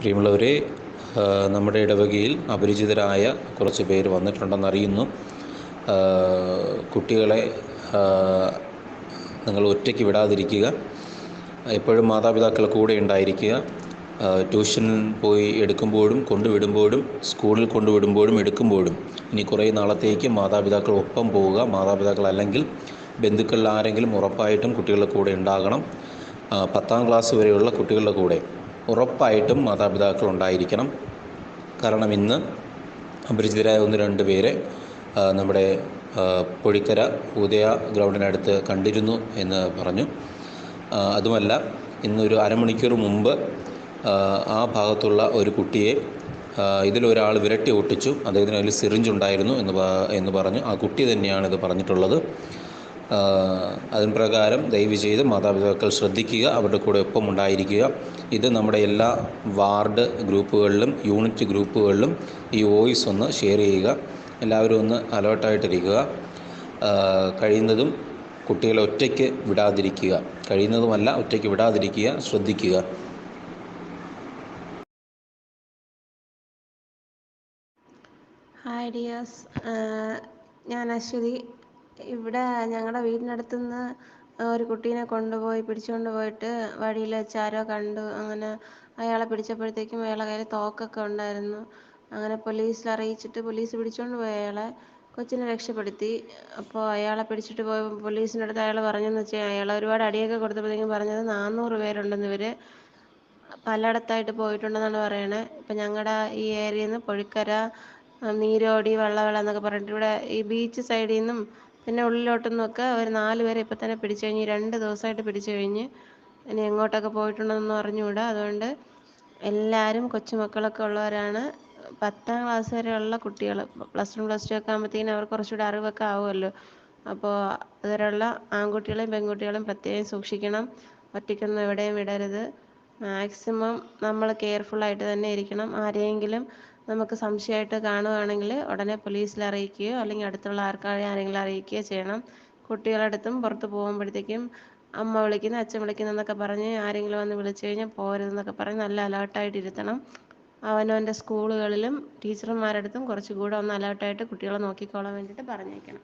പ്രിയമുള്ളവരെ, നമ്മുടെ ഇടവകയിൽ അപരിചിതരായ കുറച്ച് പേര് വന്നിട്ടുണ്ടെന്നറിയുന്നു. കുട്ടികളെ നിങ്ങൾ ഒറ്റയ്ക്ക് വിടാതിരിക്കുക. എപ്പോഴും മാതാപിതാക്കൾ കൂടെ ഉണ്ടായിരിക്കുക. ട്യൂഷൻ പോയി എടുക്കുമ്പോഴും കൊണ്ടുവിടുമ്പോഴും സ്കൂളിൽ കൊണ്ടുവിടുമ്പോഴും എടുക്കുമ്പോഴും ഇനി കുറേ നാളത്തേക്ക് മാതാപിതാക്കൾ ഒപ്പം പോവുക. മാതാപിതാക്കൾ അല്ലെങ്കിൽ ബന്ധുക്കളിൽ ആരെങ്കിലും ഉറപ്പായിട്ടും കുട്ടികളുടെ കൂടെ ഉണ്ടാകണം. 10ാം ക്ലാസ് വരെയുള്ള കുട്ടികളുടെ കൂടെ ഉറപ്പായിട്ടും മാതാപിതാക്കൾ ഉണ്ടായിരിക്കണം. കാരണം ഇന്ന് അപരിചിതരായ 1-2 പേരെ നമ്മുടെ പൊഴിക്കര ഉദയ ഗ്രൗണ്ടിനടുത്ത് കണ്ടിരുന്നു എന്ന് പറഞ്ഞു. അതുമല്ല, ഇന്നൊരു അരമണിക്കൂർ മുമ്പ് ആ ഭാഗത്തുള്ള ഒരു കുട്ടിയെ ഇതിലൊരാൾ വിരട്ടി ഒട്ടിച്ചു. അദ്ദേഹത്തിന് അതിൽ സിറിഞ്ചുണ്ടായിരുന്നു എന്ന് പറഞ്ഞു. ആ കുട്ടി തന്നെയാണ് ഇത് പറഞ്ഞിട്ടുള്ളത്. അതിന് പ്രകാരം ദയവ് ചെയ്ത് മാതാപിതാക്കൾ ശ്രദ്ധിക്കുക, അവരുടെ കൂടെ ഒപ്പം ഉണ്ടായിരിക്കുക. ഇത് നമ്മുടെ എല്ലാ വാർഡ് ഗ്രൂപ്പുകളിലും യൂണിറ്റ് ഗ്രൂപ്പുകളിലും ഈ വോയിസ് ഒന്ന് ഷെയർ ചെയ്യുക. എല്ലാവരും ഒന്ന് അലേർട്ടായിട്ടിരിക്കുക. കഴിയുന്നതും കുട്ടികളെ ഒറ്റയ്ക്ക് വിടാതിരിക്കുക. ഒറ്റയ്ക്ക് വിടാതിരിക്കുക, ശ്രദ്ധിക്കുക. ഹായ് ഡിയേഴ്സ്, ഞാൻ അശ്വതി. ഇവിടെ ഞങ്ങളുടെ വീടിനടുത്തുനിന്ന് ഒരു കുട്ടീനെ പിടിച്ചുകൊണ്ട് പോയിട്ട് വഴിയിൽ വെച്ച് ആരോ കണ്ടു. അങ്ങനെ അയാളെ പിടിച്ചപ്പോഴത്തേക്കും അയാളുടെ കയ്യിൽ തോക്കൊക്കെ ഉണ്ടായിരുന്നു. അങ്ങനെ പോലീസിൽ അറിയിച്ചിട്ട് പോലീസ് പിടിച്ചുകൊണ്ട് പോയി അയാളെ. കൊച്ചിനെ രക്ഷപ്പെടുത്തി. അപ്പോൾ അയാളെ പിടിച്ചിട്ട് പോയി പോലീസിൻ്റെ അടുത്ത് അയാൾ പറഞ്ഞതെന്ന് വെച്ചാൽ, അയാൾ ഒരുപാട് അടിയൊക്കെ കൊടുത്തപ്പോഴത്തേക്കും പറഞ്ഞത് 400 പേരുണ്ടെന്ന് ഇവർ പലയിടത്തായിട്ട് പോയിട്ടുണ്ടെന്നാണ് പറയണേ. ഇപ്പം ഞങ്ങളുടെ ഈ ഏരിയയിൽ നിന്ന് പൊഴിക്കര, നീരോടി, വള്ളവള എന്നൊക്കെ പറഞ്ഞിട്ട് ഇവിടെ ഈ ബീച്ച് സൈഡിൽ നിന്നും പിന്നെ ഉള്ളിലോട്ടുനിന്നൊക്കെ ഒരു 4 പേരെ ഇപ്പം തന്നെ പിടിച്ചു കഴിഞ്ഞ്. 2 ദിവസമായിട്ട് പിടിച്ചു കഴിഞ്ഞ്. ഇനി എങ്ങോട്ടൊക്കെ പോയിട്ടുണ്ടെന്നൊന്നും അറിഞ്ഞുകൂടാ. അതുകൊണ്ട് എല്ലാവരും കൊച്ചുമക്കളൊക്കെ ഉള്ളവരാണ്. 10ാം ക്ലാസ് വരെയുള്ള കുട്ടികൾ, +1 +2 ഒക്കെ ആകുമ്പോഴത്തേക്കും അവർക്ക് കുറച്ചുകൂടെ അറിവൊക്കെ ആവുമല്ലോ. അപ്പോൾ അതുവരെയുള്ള ആൺകുട്ടികളെയും പെൺകുട്ടികളെയും പ്രത്യേകം സൂക്ഷിക്കണം. ഒറ്റയ്ക്കൊന്നും എവിടെയും വിടരുത്. മാക്സിമം നമ്മൾ കെയർഫുള്ളായിട്ട് തന്നെ ഇരിക്കണം. ആരെയെങ്കിലും നമുക്ക് സംശയമായിട്ട് കാണുകയാണെങ്കിൽ ഉടനെ പോലീസിൽ അറിയിക്കുകയോ അല്ലെങ്കിൽ അടുത്തുള്ള ആരെങ്കിലും അറിയിക്കുകയോ ചെയ്യണം. കുട്ടികളുടെ അടുത്തും പുറത്ത് പോകുമ്പോഴത്തേക്കും അമ്മ വിളിക്കുന്നു, അച്ഛൻ വിളിക്കുന്നു എന്നൊക്കെ പറഞ്ഞ് ആരെങ്കിലും വന്ന് വിളിച്ചു കഴിഞ്ഞാൽ പോരുതെന്നൊക്കെ പറഞ്ഞ് നല്ല അലേർട്ടായിട്ടിരുത്തണം. അവനവൻ്റെ സ്കൂളുകളിലും ടീച്ചർമാരുടെ അടുത്തും കുറച്ചുകൂടെ ഒന്ന് അലേർട്ടായിട്ട് കുട്ടികളെ നോക്കിക്കോളാൻ വേണ്ടിയിട്ട് പറഞ്ഞേക്കണം.